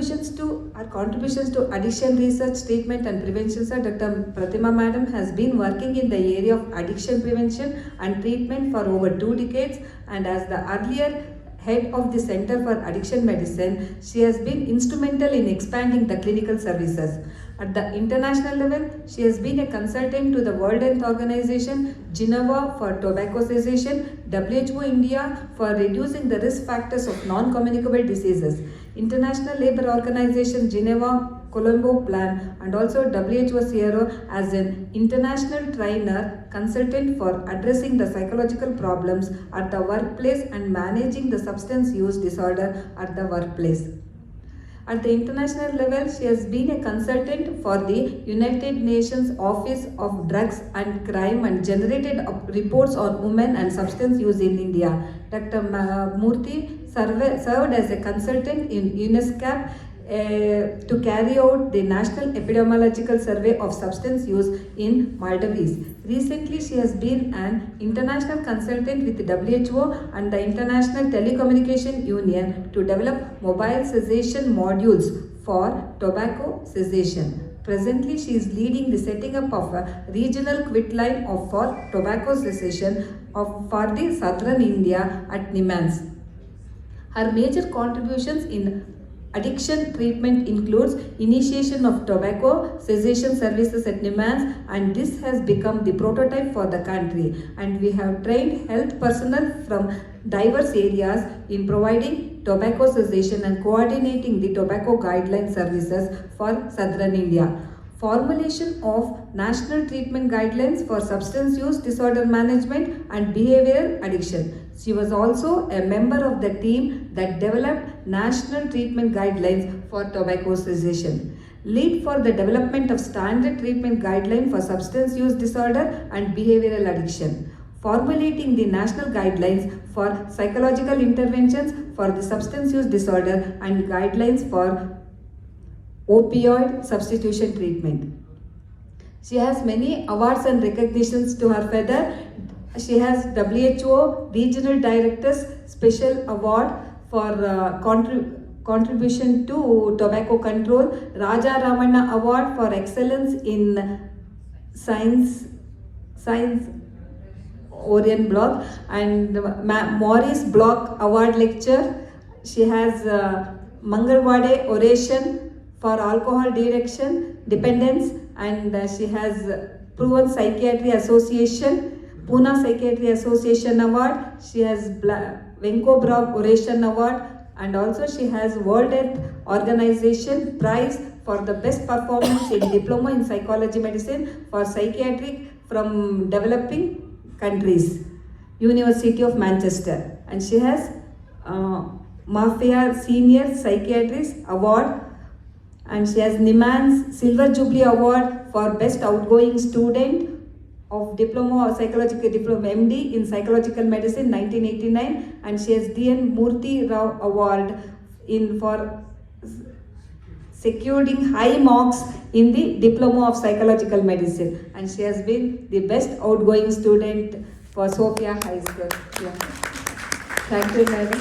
contributions to addiction research, treatment and prevention, sir, Dr. Pratima Madam has been working in the area of addiction prevention and treatment for over 2 decades, and as the earlier head of the Center for Addiction Medicine, she has been instrumental in expanding the clinical services. At the international level, she has been a consultant to the World Health Organization, Geneva for tobacco cessation, WHO India for reducing the risk factors of non-communicable diseases, International Labour Organization, Geneva Colombo Plan, and also WHO Sierra as an international trainer consultant for addressing the psychological problems at the workplace and managing the substance use disorder at the workplace. At the international level, she has been a consultant for the United Nations Office of Drugs and Crime and generated reports on women and substance use in India. Dr. Murthy served as a consultant in UNESCAP to carry out the National Epidemiological Survey of Substance Use in Maldives. Recently, she has been an international consultant with the WHO and the International Telecommunication Union to develop mobile cessation modules for tobacco cessation. Presently, she is leading the setting up of a regional quit line for tobacco cessation for the southern India at Nimans. Her major contributions in addiction treatment includes initiation of tobacco cessation services at Nimans, and this has become the prototype for the country. And we have trained health personnel from diverse areas in providing tobacco cessation and coordinating the tobacco guideline services for southern India. Formulation of national treatment guidelines for substance use disorder management and behavioral addiction. She was also a member of the team that developed national treatment guidelines for tobacco cessation. Lead for the development of standard treatment guideline for substance use disorder and behavioral addiction. Formulating the national guidelines for psychological interventions for the substance use disorder and guidelines for opioid substitution treatment. She has many awards and recognitions to her feather. She has WHO Regional Director's Special Award for contribution to tobacco control, Raja Ramanna Award for Excellence in Science Orient Block, and Morris Block Award Lecture. She has Mangalwade Oration for alcohol dependence, and she has Proven Psychiatry Association, Pune Psychiatry Association Award. She has Venko Bragg Oration Award, and also she has World Health Organization Prize for the best performance in Diploma in Psychology Medicine for Psychiatric from developing countries, University of Manchester. And she has Mafia Senior Psychiatrist Award, and she has Nimans Silver Jubilee Award for Best Outgoing Student of Diploma or Psychological Diploma MD in Psychological Medicine 1989, and she has D.N. Murthy Rao Award for securing high marks in the Diploma of Psychological Medicine, and she has been the best outgoing student for Sophia High School. Yeah. Thank you, madam.